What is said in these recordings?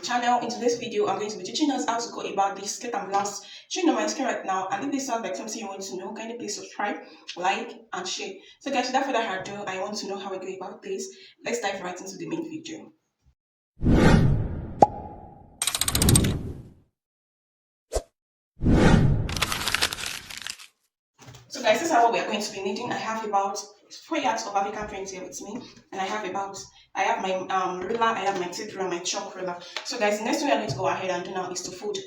channel. In today's video, I'm going to be teaching us how to go about this skirt and blouse showing on my screen right now. And if this sounds like something you want to know, kindly please subscribe, like, and share. So guys, without further ado, I want to know how I go about this. Let's dive right into the main video. So guys, this is what we are going to be needing. I have about 4 yards of African print here with me, and I have my ruler, I have my tape ruler, my chalk ruler. So guys, the next thing we are going to go ahead and do now is to fold.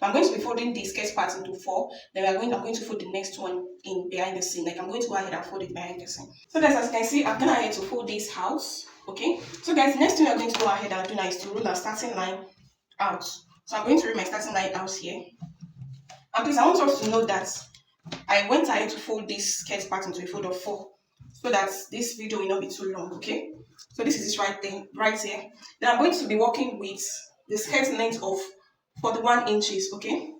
I'm going to be folding the skirt part into 4. Then I'm going to fold the next one in behind the seam. Like I'm going to go ahead and fold it behind the seam. So guys, as you can see, I've gone ahead to fold this out. Okay. So guys, the next thing we are going to go ahead and do now is to rule our starting line out. So I'm going to rule my starting line out here. And please, I want us to know that I went ahead to fold this skirt part into a fold of 4 so that this video will not be too long, okay? So this is it right here. Then I'm going to be working with the skirt length of 41 inches, okay?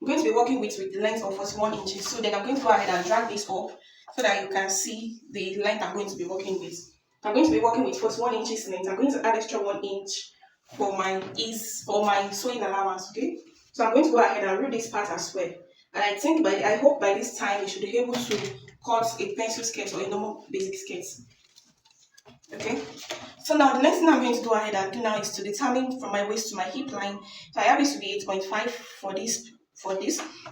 I'm going to be working with the length of 41 inches. So then I'm going to go ahead and drag this up so that you can see the length I'm going to be working with. I'm going to be working with 41 inches length. I'm going to add extra 1 inch for my sewing allowance, okay? So I'm going to go ahead and rule this part as well. And I hope by this time you should be able to cut a pencil skirt or a normal basic skirt. Okay. So now the next thing I'm going to go ahead and do now is to determine from my waist to my hip line. So I have it to be 8.5 for this.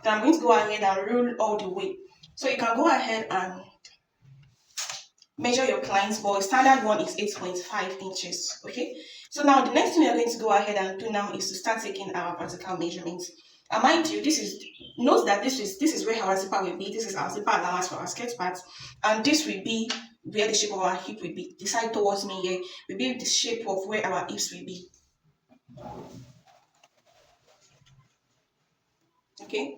Then I'm going to go ahead and rule all the way. So you can go ahead and measure your client's ball. Standard one is 8.5 inches. Okay. So now the next thing we are going to go ahead and do now is to start taking our vertical measurements. And mind you, note that this is where our zipper will be. This is our zipper allowance for our skirt part, and this will be where the shape of our hip will be. The side towards me here will be the shape of where our hips will be. Okay.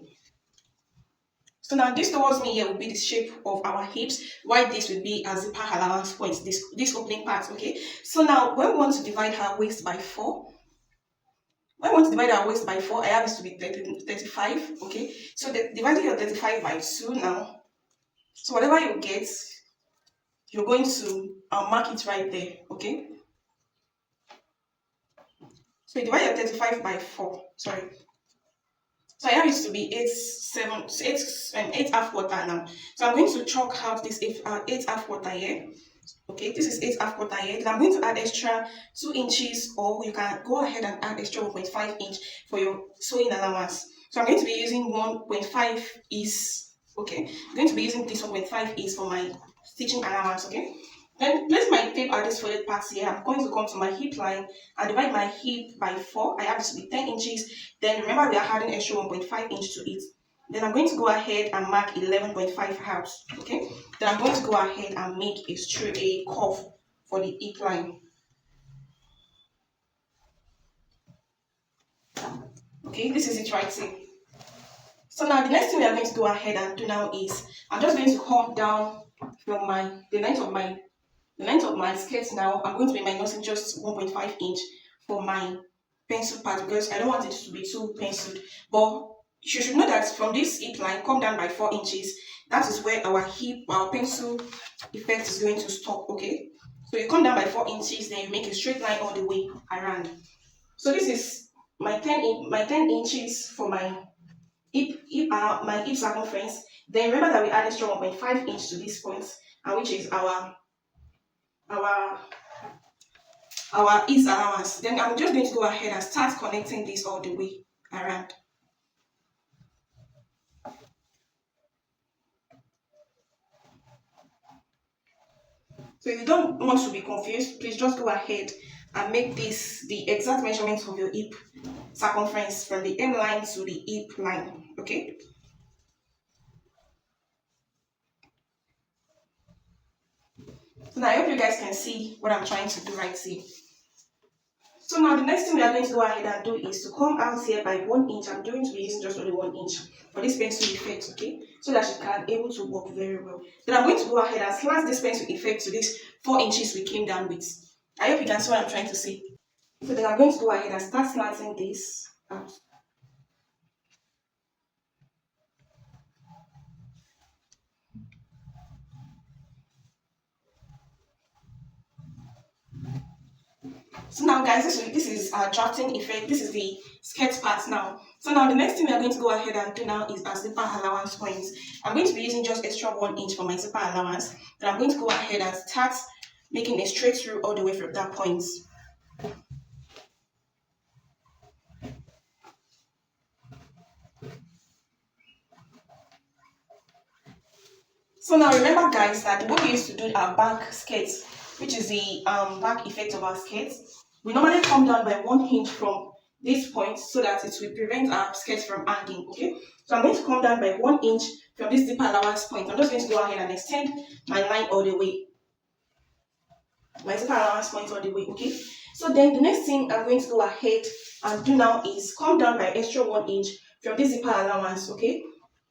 So now this towards me here will be the shape of our hips, while this will be our zipper allowance point, this opening part. Okay. So now when we want to divide our waist by 4. When I want to divide our waist by 4, I have this to be 35, okay? So dividing your 35 by 2 now. So whatever you get, you're going to mark it right there, okay? So you divide your 35 by 4, sorry. So I have it to be 8 half quarter now. So I'm going to chalk out this 8 half quarter here. Okay, this is 8 half quarter here. Then I'm going to add extra 2 inches, or you can go ahead and add extra 1.5 inch for your sewing allowance. So I'm going to be using 1.5 is, okay, I'm going to be using this 1.5 is for my stitching allowance, okay. Then place my tape at this folded part here. I'm going to come to my hip line and divide my hip by 4. I have it to be 10 inches. Then remember we are adding extra 1.5 inch to it. Then I'm going to go ahead and mark 11.5 out, okay? Then I'm going to go ahead and make a curve for the hip line. Okay, this is it right here. So now the next thing we are going to go ahead and do now is I'm just going to come down from the length of my skirt now. I'm going to be minusing just 1.5 inch for my pencil part because I don't want it to be too penciled. But you should know that from this hip line, come down by 4 inches. That is where our pencil effect is going to stop, okay? So you come down by 4 inches, then you make a straight line all the way around. So this is my 10 inches for my hip circumference. Then remember that we add extra 1.5 inch to this point, and which is our ease allowance. Then I'm just going to go ahead and start connecting this all the way around. So if you don't want to be confused, please just go ahead and make this the exact measurement of your hip circumference from the hem line to the hip line, okay? So now I hope you guys can see what I'm trying to do right here. So now the next thing we are going to go ahead and do is to come out here by 1 inch. I'm going to be using just only 1 inch for this pencil effect, okay? So that you can able to work very well. Then I'm going to go ahead and slant this pencil effect to this 4 inches we came down with. I hope you can see what I'm trying to say. So then I'm going to go ahead and start slanting this out. So now guys, this is our drafting effect. This is the skirt part now. So now the next thing we are going to go ahead and do now is our zipper allowance points. I'm going to be using just extra 1 inch for my zipper allowance. Then I'm going to go ahead and start making a straight through all the way from that point. So now remember guys that the way we used to do our back skirts, which is the back effect of our skirts, we normally come down by 1 inch from this point so that it will prevent our skirts from hanging. Okay, so I'm going to come down by 1 inch from this zipper allowance point. I'm just going to go ahead and extend my line all the way, my zipper allowance point all the way. Okay, so then the next thing I'm going to go ahead and do now is come down by extra 1 inch from this zipper allowance. Okay,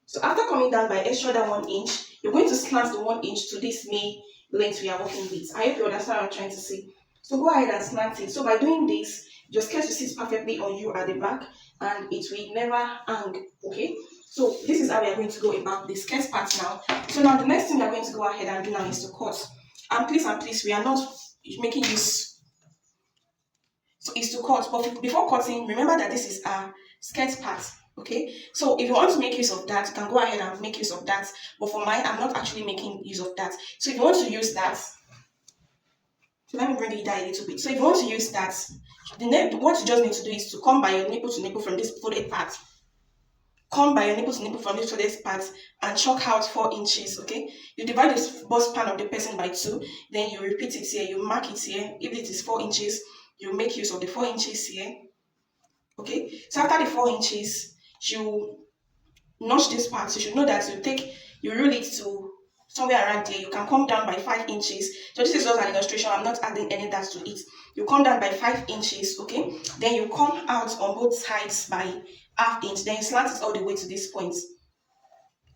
so after coming down by extra than 1 inch, you're going to slant the 1 inch to this main length we are working with. I hope you understand what I'm trying to say. So go ahead and slant it. So by doing this, your skirt will sit perfectly on you at the back and it will never hang. Okay, so this is how we are going to go about the skirt part now. So now the next thing we are going to go ahead and do now is to cut. And please, we are not making use. So it's to cut, but before cutting, remember that this is our skirt part. Okay, so if you want to make use of that, you can go ahead and make use of that. But for mine, I'm not actually making use of that. So if you want to use that, so let me bring it down a little bit. So if you want to use that, what you just need to do is to come by your nipple to nipple from this folded part. Come by your nipple to nipple from this folded part and chalk out 4 inches. Okay, you divide the bust span of the person by 2, then you repeat it here, you mark it here. If it is 4 inches, you make use of the 4 inches here. Okay, so after the 4 inches, you notch this part. You should know that you roll it to somewhere around there. You can come down by 5 inches. So this is just an illustration. I'm not adding any that to it. You come down by 5 inches. Okay, then you come out on both sides by ½ inch. Then you slant it all the way to this point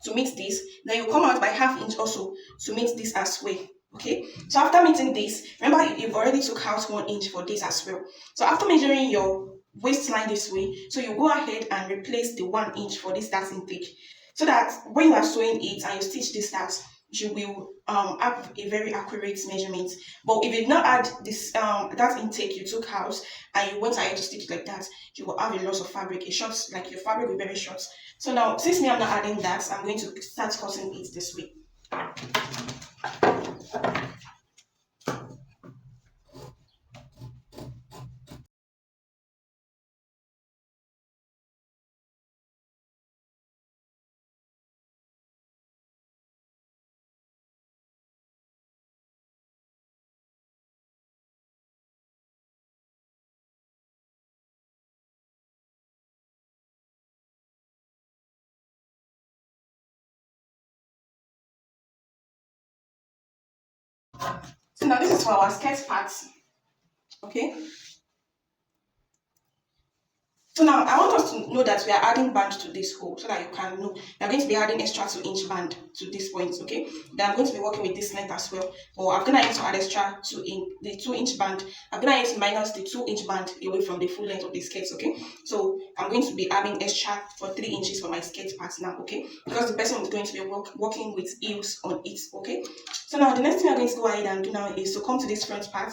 to meet this. Then you come out by ½ inch also to meet this as well. Okay, so after meeting this, remember you've already took out 1 inch for this as well. So after measuring your waistline this way, so you go ahead and replace the 1 inch for this dart intake, so that when you are sewing it and you stitch this dart, you will have a very accurate measurement. But if you did not add this that intake you took out and you went ahead to stitch like that, you will have a loss of fabric. It short, like your fabric will be very short. So now, since me I'm not adding that, I'm going to start cutting it this way. So now this is for our skirt parts. Okay. So now I want us to know that we are adding band to this hole so that you can know we are going to be adding extra 2 inch band to this point. Okay, then I'm going to be working with this length as well. But I'm gonna need to add extra 2 inch, the 2 inch band. I'm gonna need to minus the 2 inch band away from the full length of the skirt. Okay, so I'm going to be adding extra for 3 inches for my skirt part now. Okay, because the person is going to be working with heels on it. Okay, so now the next thing I'm going to go ahead and do now is to come to this front part,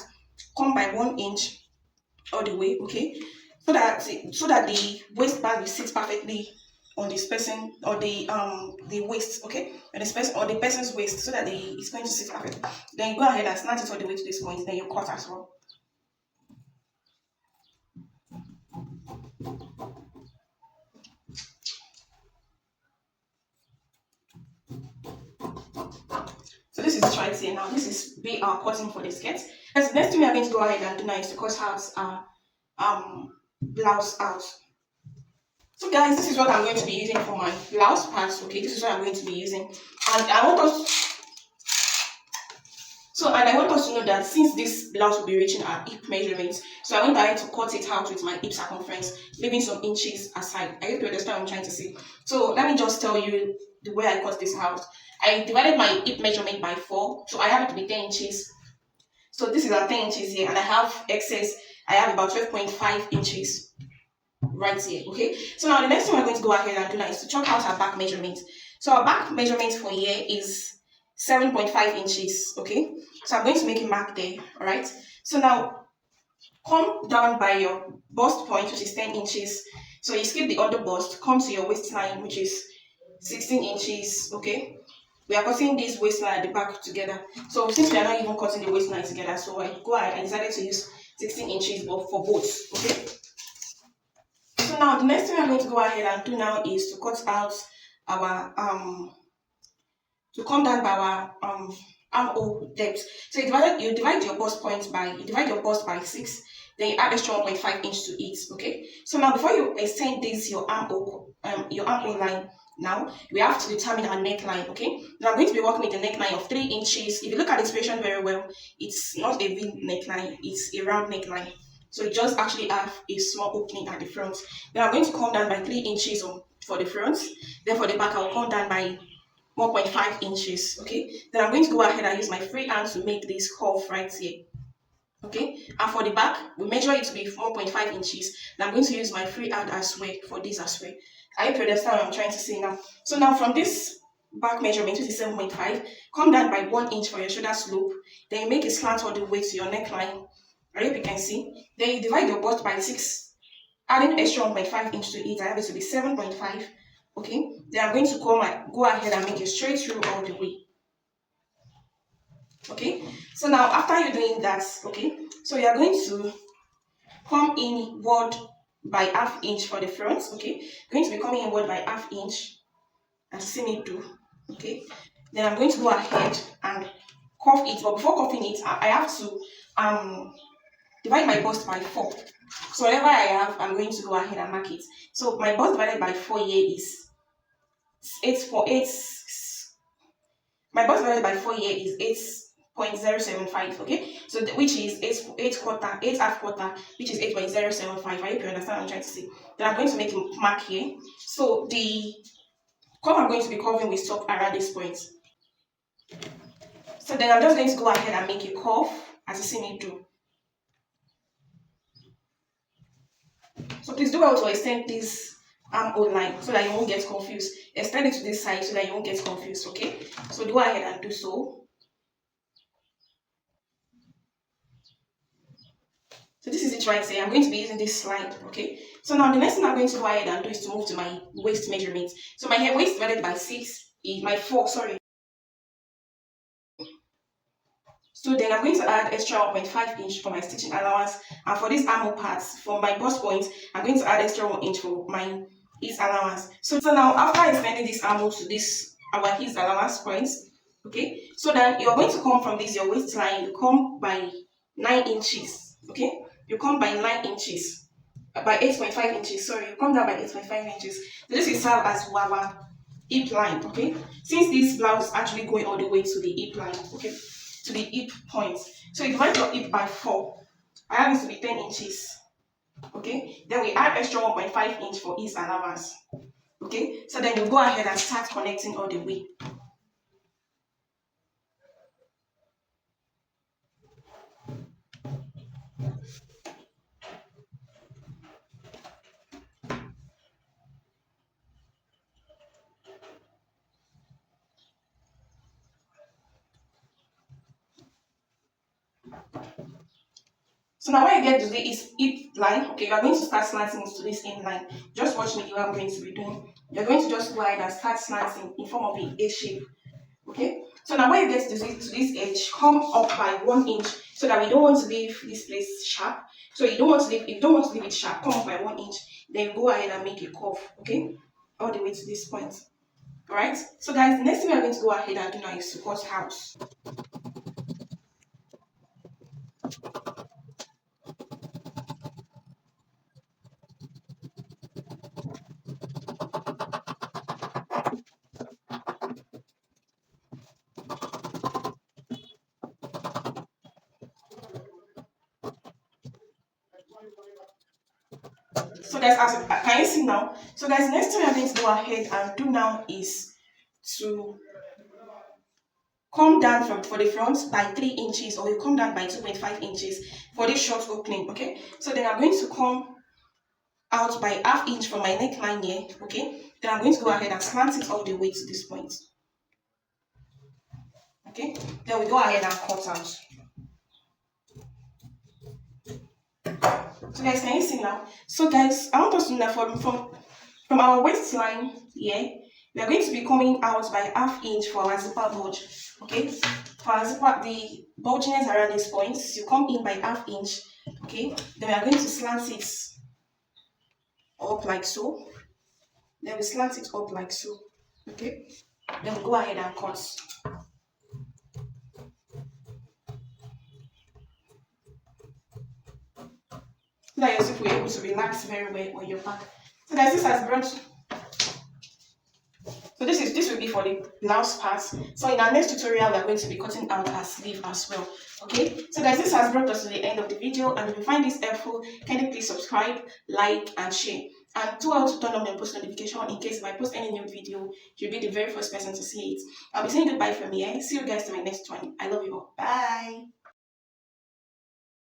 come by 1 inch all the way. Okay, so that the waistband will sit perfectly on this person or the waist. Okay, on this person or the person's waist, so that it's going to sit perfect. Then you go ahead and snatch it all the way to this point, then you cut as well. So this is right here now. This is be our cutting for the skirt. And the next thing we are going to go ahead and do now is to cut out our blouse out. So guys, this is what I'm going to be using for my blouse parts. Okay, this is what I'm going to be using, and I want us to know that since this blouse will be reaching our hip measurements, so I went ahead to cut it out with my hip circumference, leaving some inches aside. I hope you understand what I'm trying to say. So let me just tell you the way I cut this out. I divided my hip measurement by 4, so I have it to be 10 inches. So this is our 10 inches here, and I have excess. I have about 12.5 inches right here. Okay, so now the next thing we're going to go ahead and do now is to chalk out our back measurement. So our back measurement for here is 7.5 inches. Okay, so I'm going to make a mark there. All right, so now come down by your bust point, which is 10 inches. So you skip the other bust, come to your waistline, which is 16 inches. Okay, we are cutting this waistline at the back together. So since we are not even cutting the waistline together, so I decided to use 16 inches but for both. Okay, so now the next thing I'm going to go ahead and do now is to cut out our to come down by our armhole depth. So you divide your bust point by you divide your bust by 6, then you add extra 1.5 inch to it. Okay. So now before you extend this your armhole line, now we have to determine our neckline. Okay. Now I'm going to be working with a neckline of 3 inches. If you look at the inspiration very well, it's not a V neckline, it's a round neckline. So you just actually have a small opening at the front. Then I'm going to come down by 3 inches for the front. Then for the back, I'll come down by 1.5 inches. Okay, then I'm going to go ahead and use my free hand to make this curve right here. Okay, and for the back we measure it to be 1.5 inches. Now I'm going to use my free hand as well for this as well. I hope you understand what I'm trying to say now. So now from this back measurement, which is 7.5, come down by 1 inch for your shoulder slope. Then you make a slant all the way to your neckline. I hope you can see. Then you divide your bust by 6, adding extra 1.5 inch to it. I have it to be 7.5. Okay, then I'm going to go ahead and make a straight through all the way. Okay, so now after you're doing that, okay, so you're going to come inward by half inch for the front. Okay, you're going to be coming inward by half inch and see me do. Okay, then I'm going to go ahead and cuff it, but before cuffing it, I have to divide my bust by 4. So whatever I have, I'm going to go ahead and mark it. So my bust divided by 4 here is 8. My bust divided by 4 here is 8.075. Okay, so which is 8 half quarter, which is 8.075. I hope you understand what I'm trying to say. Then I'm going to make a mark here. So the curve I'm going to be covering will stop around this point. So then I'm just going to go ahead and make a curve as you see me do. So please do well to extend this armhole line so that you won't get confused. Extend it to this side so that you won't get confused. Okay, so go ahead and do so. So this is it right here. I'm going to be using this slide. Okay, so now the next thing I'm going to go ahead and do is to move to my waist measurement. So my hair waist divided by 6 is my 4, sorry. So then I'm going to add extra 1.5 inch for my stitching allowance, and for this armhole parts for my bust point, I'm going to add extra 1 inch for my ease allowance. So now after extending this armhole to this our ease allowance points, okay, so then you're going to come from this your waistline, you come by 9 inches. Okay, you come by 9 inches, by 8.5 inches, sorry, you come down by 8.5 inches. So this will serve as our hip line. Okay, since this blouse is actually going all the way to the hip line, okay, to the hip point. So you divide your hip by 4. I have it to be 10 inches. Okay, then we add extra 1.5 inch for ease allowance. Okay, so then you go ahead and start connecting all the way. So now when you get to the hip line, okay, you are going to start slanting into this in line. Just watch me, what I'm going to be doing. You're going to just go ahead and start slanting in form of an A shape. Okay, so now when you get to this edge, come up by 1 inch so that we don't want to leave this place sharp. So if you don't want to leave it sharp, come up by 1 inch. Then go ahead and make a curve. Okay, all the way to this point. Alright, so guys, the next thing we're going to go ahead and do now is to cut house. So guys, can you see now? So guys, next thing I'm going to go ahead and do now is to come down for the front by 3 inches, or you come down by 2.5 inches for this short opening. Okay, so then I'm going to come out by half inch from my neckline here. Okay, then I'm going to go ahead and slant it all the way to this point. Okay, then we go ahead and cut out. So guys, can you see now? So guys, I want us to know that from our waistline here, we are going to be coming out by ½ inch for our zipper bulge. Okay, for our zipper, the bulginess around these points, you come in by ½ inch. Okay, then we are going to slant it up like so. Then we slant it up like so. Okay, then we go ahead and cut. So that your zip will be able to relax very well on your back. So guys, this has brought. So this will be for the blouse part. So in our next tutorial, we are going to be cutting out our sleeve as well. Okay. So guys, this has brought us to the end of the video. And if you find this helpful, kindly please subscribe, like, and share. And do also turn on the post notification in case if I post any new video, you'll be the very first person to see it. I'll be saying goodbye from here. See you guys in my next one. I love you all. Bye.